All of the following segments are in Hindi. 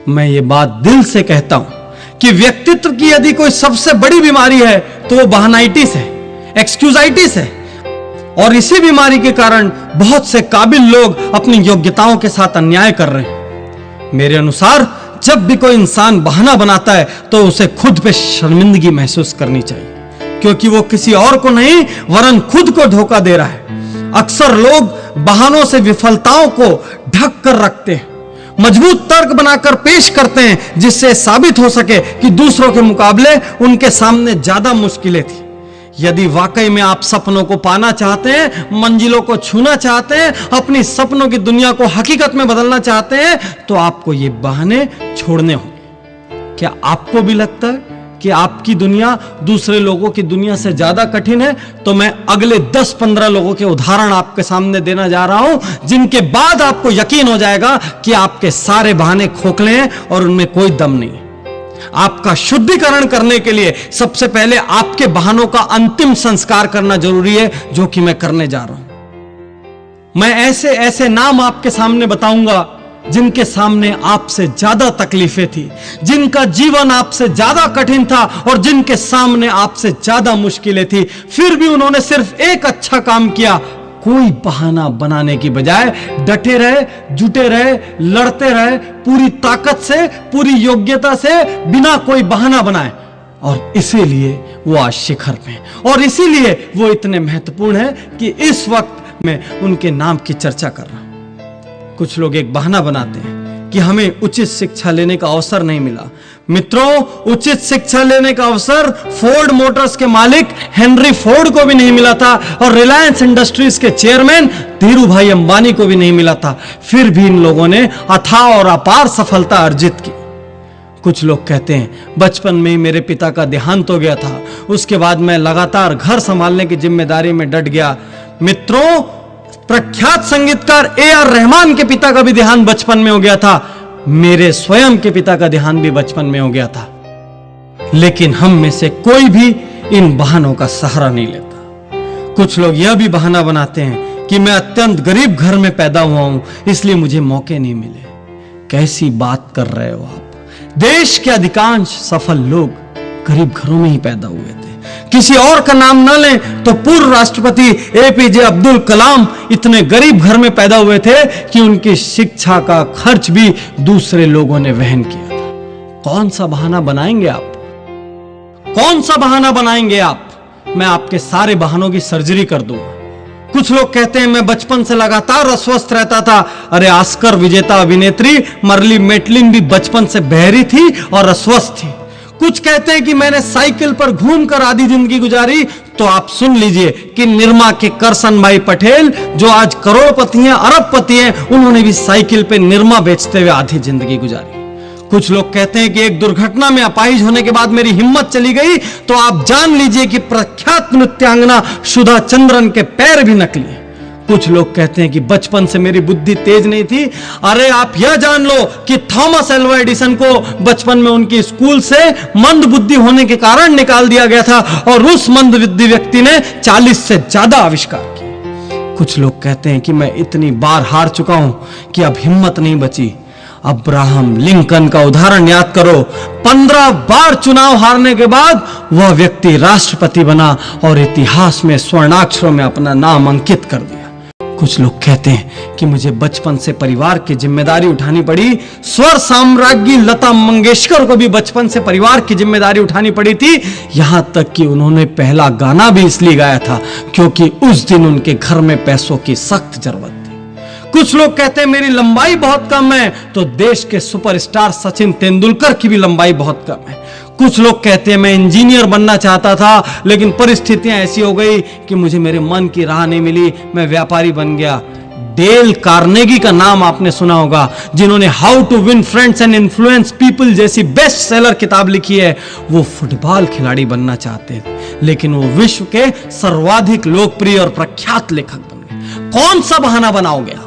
मैं ये बात दिल से कहता हूं कि व्यक्तित्व की यदि कोई सबसे बड़ी बीमारी है तो वो बहानाइटिस है, एक्सक्यूजाइटिस है। और इसी बीमारी के कारण बहुत से काबिल लोग अपनी योग्यताओं के साथ अन्याय कर रहे हैं। मेरे अनुसार जब भी कोई इंसान बहाना बनाता है तो उसे खुद पे शर्मिंदगी महसूस करनी चाहिए, क्योंकि वो किसी और को नहीं वरन खुद को धोखा दे रहा है। अक्सर लोग बहानों से विफलताओं को ढक कर रखते हैं, मजबूत तर्क बनाकर पेश करते हैं जिससे साबित हो सके कि दूसरों के मुकाबले उनके सामने ज्यादा मुश्किलें थी। यदि वाकई में आप सपनों को पाना चाहते हैं, मंजिलों को छूना चाहते हैं, अपनी सपनों की दुनिया को हकीकत में बदलना चाहते हैं, तो आपको ये बहाने छोड़ने होंगे। क्या आपको भी लगता है कि आपकी दुनिया दूसरे लोगों की दुनिया से ज्यादा कठिन है? तो मैं अगले 10-15 लोगों के उदाहरण आपके सामने देना जा रहा हूं, जिनके बाद आपको यकीन हो जाएगा कि आपके सारे बहाने खोखले हैं और उनमें कोई दम नहीं है। आपका शुद्धिकरण करने के लिए सबसे पहले आपके बहानों का अंतिम संस्कार करना जरूरी है, जो कि मैं करने जा रहा हूं। मैं ऐसे ऐसे नाम आपके सामने बताऊंगा जिनके सामने आपसे ज्यादा तकलीफें थी, जिनका जीवन आपसे ज्यादा कठिन था और जिनके सामने आपसे ज्यादा मुश्किलें थी, फिर भी उन्होंने सिर्फ एक अच्छा काम किया। कोई बहाना बनाने की बजाय डटे रहे, जुटे रहे, लड़ते रहे, पूरी ताकत से, पूरी योग्यता से, बिना कोई बहाना बनाए। और इसीलिए वो आज शिखर पे हैं, और इसीलिए वो इतने महत्वपूर्ण हैं कि इस वक्त मैं उनके नाम की चर्चा कर रहा हूं। कुछ लोग एक बहाना बनाते हैं कि हमें उचित शिक्षा लेने का अवसर नहीं मिला। मित्रों, उचित शिक्षा लेने का अवसर फोर्ड मोटर्स के मालिक हेनरी फोर्ड को भी नहीं मिला था और रिलायंस इंडस्ट्रीज के चेयरमैन धीरू भाई अंबानी को भी नहीं मिला था। फिर भी इन लोगों ने अथाह और अपार सफलता अर्जित की। कुछ लोग कहते हैं बचपन में ही मेरे पिता का देहांत हो गया था, उसके बाद मैं लगातार घर संभालने की जिम्मेदारी में डट गया। मित्रों, प्रख्यात संगीतकार AR रहमान के पिता का भी देहांत बचपन में हो गया था। मेरे स्वयं के पिता का देहांत भी बचपन में हो गया था। लेकिन हम में से कोई भी इन बहानों का सहारा नहीं लेता। कुछ लोग यह भी बहाना बनाते हैं कि मैं अत्यंत गरीब घर में पैदा हुआ हूं, इसलिए मुझे मौके नहीं मिले। कैसी बात कर रहे हो आप? देश के अधिकांश सफल लोग गरीब घरों में ही पैदा हुए थे। किसी और का नाम न लें तो पूर्व राष्ट्रपति APJ अब्दुल कलाम इतने गरीब घर में पैदा हुए थे कि उनकी शिक्षा का खर्च भी दूसरे लोगों ने वहन किया था। कौन सा बहाना बनाएंगे आप? कौन सा बहाना बनाएंगे आप? मैं आपके सारे बहानों की सर्जरी कर दूंगा। कुछ लोग कहते हैं मैं बचपन से लगातार अस्वस्थ रहता था। अरे, ऑस्कर विजेता अभिनेत्री मर्ली मेटलिन भी बचपन से बहरी थी और अस्वस्थ थी। कुछ कहते हैं कि मैंने साइकिल पर घूमकर आधी जिंदगी गुजारी। तो आप सुन लीजिए कि निरमा के करसन भाई पटेल, जो आज करोड़पति हैं, अरबपति हैं, उन्होंने भी साइकिल पे निरमा बेचते हुए आधी जिंदगी गुजारी। कुछ लोग कहते हैं कि एक दुर्घटना में अपाहिज होने के बाद मेरी हिम्मत चली गई। तो आप जान लीजिए कि प्रख्यात नृत्यांगना सुधा चंद्रन के पैर भी नकली हैं। कुछ लोग कहते हैं कि बचपन से मेरी बुद्धि तेज नहीं थी। अरे, आप यह जान लो कि थॉमस एल्वा एडिसन को बचपन में उनकी स्कूल से मंद बुद्धि होने के कारण निकाल दिया गया था और उस मंद बुद्धि व्यक्ति ने 40 से ज्यादा आविष्कार किए। कुछ लोग कहते हैं कि मैं इतनी बार हार चुका हूं कि अब हिम्मत नहीं बची। अब्राहम लिंकन का उदाहरण याद करो। 15 बार चुनाव हारने के बाद वह व्यक्ति राष्ट्रपति बना और इतिहास में स्वर्णाक्षरों में अपना नाम अंकित कर दिया। कुछ लोग कहते हैं कि मुझे बचपन से परिवार की जिम्मेदारी उठानी पड़ी। स्वर साम्राज्ञी लता मंगेशकर को भी बचपन से परिवार की जिम्मेदारी उठानी पड़ी थी। यहां तक कि उन्होंने पहला गाना भी इसलिए गाया था क्योंकि उस दिन उनके घर में पैसों की सख्त जरूरत थी। कुछ लोग कहते हैं मेरी लंबाई बहुत कम है, तो देश के सुपरस्टार सचिन तेंदुलकर की भी लंबाई बहुत कम है। कुछ लोग कहते हैं मैं इंजीनियर बनना चाहता था, लेकिन परिस्थितियां ऐसी हो गई कि मुझे मेरे मन की राह नहीं मिली, मैं व्यापारी बन गया। डेल कार्नेगी का नाम आपने सुना होगा, जिन्होंने how to win friends and influence people जैसी बेस्ट सेलर किताब लिखी है। वो फुटबॉल खिलाड़ी बनना चाहते थे, लेकिन वो विश्व के सर्वाधिक लोकप्रिय और प्रख्यात लेखक बन गए। कौन सा बहाना बनाओगे आप?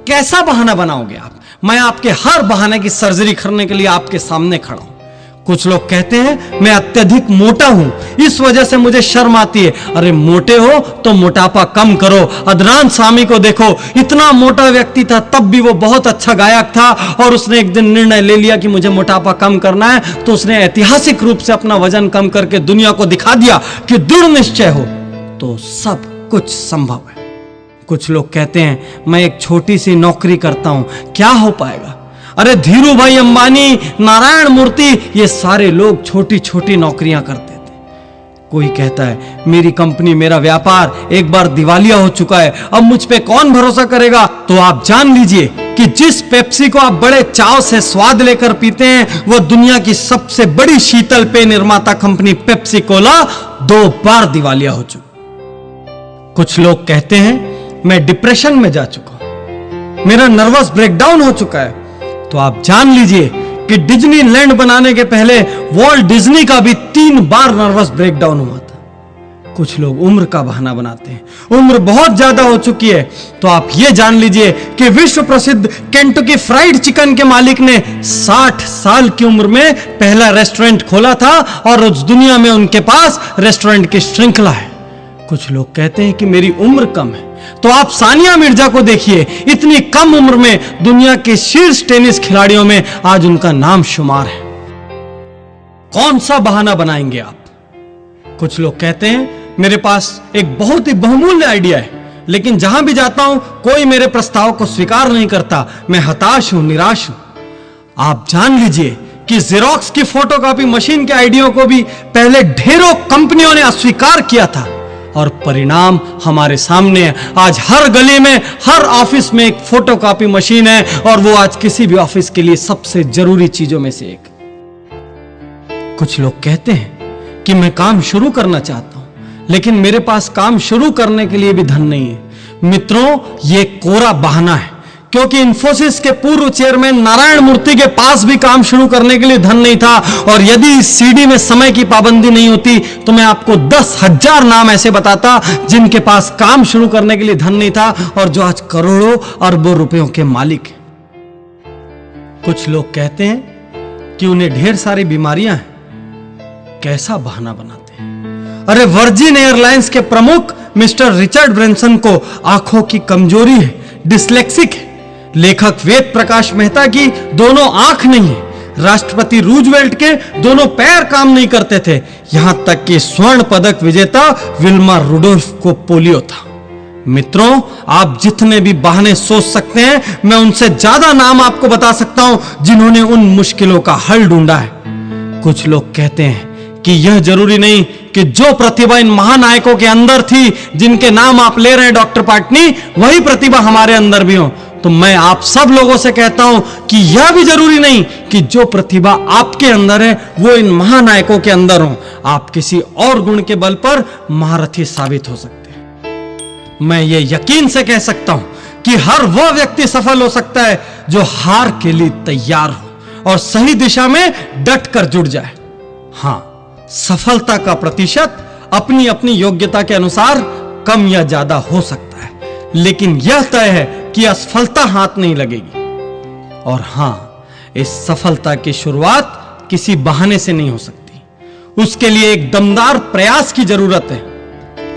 कैसा बहाना बनाओगे आप? मैं आपके हर बहाने की सर्जरी करने के लिए आपके सामने खड़ा हूं। कुछ लोग कहते हैं मैं अत्यधिक मोटा हूं, इस वजह से मुझे शर्म आती है। अरे मोटे हो तो मोटापा कम करो। अदनान सामी को देखो, इतना मोटा व्यक्ति था, तब भी वो बहुत अच्छा गायक था, और उसने एक दिन निर्णय ले लिया कि मुझे मोटापा कम करना है, तो उसने ऐतिहासिक रूप से अपना वजन कम करके दुनिया को दिखा दिया कि दृढ़ निश्चय हो तो सब कुछ संभव है। कुछ लोग कहते हैं मैं एक छोटी सी नौकरी करता हूं, क्या हो पाएगा। अरे धीरू भाई अंबानी, नारायण मूर्ति, ये सारे लोग छोटी छोटी नौकरियां करते थे। कोई कहता है मेरी कंपनी, मेरा व्यापार एक बार दिवालिया हो चुका है, अब मुझ पे कौन भरोसा करेगा। तो आप जान लीजिए कि जिस पेप्सी को आप बड़े चाव से स्वाद लेकर पीते हैं, वह दुनिया की सबसे बड़ी शीतल पेय निर्माता कंपनी पेप्सी कोला 2 बार दिवालिया हो चुकी। कुछ लोग कहते हैं मैं डिप्रेशन में जा चुका हूं, मेरा नर्वस ब्रेकडाउन हो चुका है। तो आप जान लीजिए कि डिज्नीलैंड बनाने के पहले वॉल्ट डिज्नी का भी 3 बार नर्वस ब्रेकडाउन हुआ था। कुछ लोग उम्र का बहाना बनाते हैं, उम्र बहुत ज्यादा हो चुकी है। तो आप यह जान लीजिए कि विश्व प्रसिद्ध केंटकी फ्राइड चिकन के मालिक ने 60 साल की उम्र में पहला रेस्टोरेंट खोला था, और उस दुनिया में उनके पास रेस्टोरेंट की श्रृंखला है। कुछ लोग कहते हैं कि मेरी उम्र कम है, तो आप सानिया मिर्जा को देखिए, इतनी कम उम्र में दुनिया के शीर्ष टेनिस खिलाड़ियों में आज उनका नाम शुमार है। कौन सा बहाना बनाएंगे आप। कुछ लोग कहते हैं मेरे पास एक बहुत ही बहुमूल्य आइडिया है, लेकिन जहां भी जाता हूं कोई मेरे प्रस्ताव को स्वीकार नहीं करता, मैं हताश हूं, निराश हूं। आप जान लीजिए कि जेरोक्स की फोटोकॉपी मशीन के आइडिया को भी पहले ढेरों कंपनियों ने अस्वीकार किया था, और परिणाम हमारे सामने है। आज हर गली में, हर ऑफिस में एक फोटोकॉपी मशीन है, और वो आज किसी भी ऑफिस के लिए सबसे जरूरी चीजों में से एक। कुछ लोग कहते हैं कि मैं काम शुरू करना चाहता हूं, लेकिन मेरे पास काम शुरू करने के लिए भी धन नहीं है। मित्रों, ये कोरा बहाना है, क्योंकि इंफोसिस के पूर्व चेयरमैन नारायण मूर्ति के पास भी काम शुरू करने के लिए धन नहीं था। और यदि इस सीडी में समय की पाबंदी नहीं होती तो मैं आपको 10,000 नाम ऐसे बताता जिनके पास काम शुरू करने के लिए धन नहीं था, और जो आज करोड़ों अरबों रुपयों के मालिक हैं। कुछ लोग कहते हैं कि उन्हें ढेर सारी बीमारियां हैं, कैसा बहाना बनाते हैं। अरे वर्जिन एयरलाइंस के प्रमुख मिस्टर रिचर्ड ब्रेंसन को आंखों की कमजोरी है, डिस्लेक्सिक है। लेखक वेद प्रकाश मेहता की दोनों आंख नहीं है। राष्ट्रपति रूजवेल्ट के दोनों पैर काम नहीं करते थे। यहां तक कि स्वर्ण पदक विजेता विल्मा रुडोल्फ को पोलियो था। मित्रों, आप जितने भी बहाने सोच सकते हैं, मैं उनसे ज्यादा नाम आपको बता सकता हूं जिन्होंने उन मुश्किलों का हल ढूंढा है। कुछ लोग कहते हैं कि यह जरूरी नहीं कि जो प्रतिभा इन महानायकों के अंदर थी, जिनके नाम आप ले रहे हैं डॉक्टर पाटनी, वही प्रतिभा हमारे अंदर भी हो। तो मैं आप सब लोगों से कहता हूं कि यह भी जरूरी नहीं कि जो प्रतिभा आपके अंदर है वो इन महानायकों के अंदर हो। आप किसी और गुण के बल पर महारथी साबित हो सकते हैं। मैं ये यकीन से कह सकता हूं कि हर वह व्यक्ति सफल हो सकता है जो हार के लिए तैयार हो और सही दिशा में डट कर जुड़ जाए। हां, सफलता का प्रतिशत अपनी अपनी योग्यता के अनुसार कम या ज्यादा हो सकता है, लेकिन यह तय है कि असफलता हाथ नहीं लगेगी। और हां, इस सफलता की शुरुआत किसी बहाने से नहीं हो सकती, उसके लिए एक दमदार प्रयास की जरूरत है।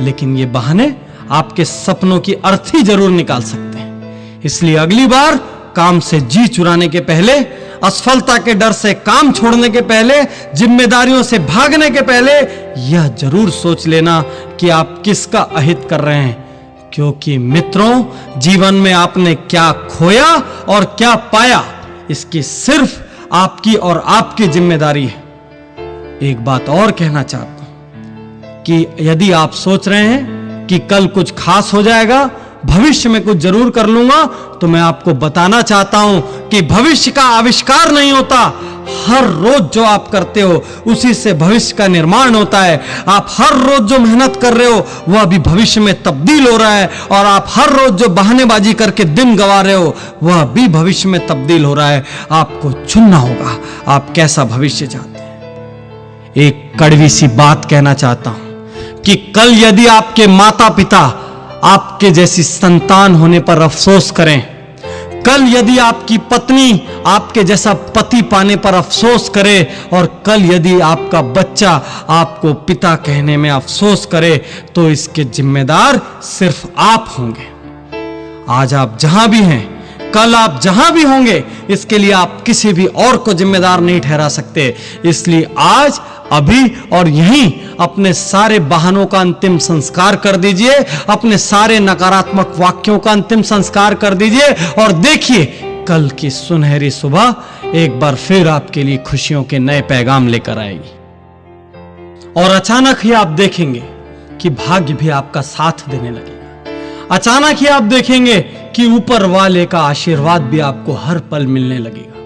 लेकिन ये बहाने आपके सपनों की अर्थी जरूर निकाल सकते हैं। इसलिए अगली बार काम से जी चुराने के पहले, असफलता के डर से काम छोड़ने के पहले, जिम्मेदारियों से भागने के पहले यह जरूर सोच लेना कि आप किसका अहित कर रहे हैं। क्योंकि मित्रों, जीवन में आपने क्या खोया और क्या पाया, इसकी सिर्फ आपकी और आपकी जिम्मेदारी है। एक बात और कहना चाहता हूं कि यदि आप सोच रहे हैं कि कल कुछ खास हो जाएगा, भविष्य में कुछ जरूर कर लूंगा, तो मैं आपको बताना चाहता हूं कि भविष्य का आविष्कार नहीं होता। हर रोज जो आप करते हो उसी से भविष्य का निर्माण होता है। आप हर रोज जो मेहनत कर रहे हो वह भी भविष्य में तब्दील हो रहा है, और आप हर रोज जो बहानेबाजी करके दिन गंवा रहे हो वह भी भविष्य में तब्दील हो रहा है। आपको चुनना होगा आप कैसा भविष्य चाहते हैं। एक कड़वी सी बात कहना चाहता हूं कि कल यदि आपके माता पिता आपके जैसी संतान होने पर अफसोस करें, कल यदि आपकी पत्नी आपके जैसा पति पाने पर अफसोस करे और कल यदि आपका बच्चा आपको पिता कहने में अफसोस करे तो इसके जिम्मेदार सिर्फ आप होंगे। आज आप जहां भी हैं, कल आप जहां भी होंगे, इसके लिए आप किसी भी और को जिम्मेदार नहीं ठहरा सकते। इसलिए आज, अभी और यहीं अपने सारे बहानों का अंतिम संस्कार कर दीजिए, अपने सारे नकारात्मक वाक्यों का अंतिम संस्कार कर दीजिए और देखिए कल की सुनहरी सुबह एक बार फिर आपके लिए खुशियों के नए पैगाम लेकर आएगी। और अचानक ही आप देखेंगे कि भाग्य भी आपका साथ देने लगेगा। अचानक ही आप देखेंगे कि ऊपर वाले का आशीर्वाद भी आपको हर पल मिलने लगेगा।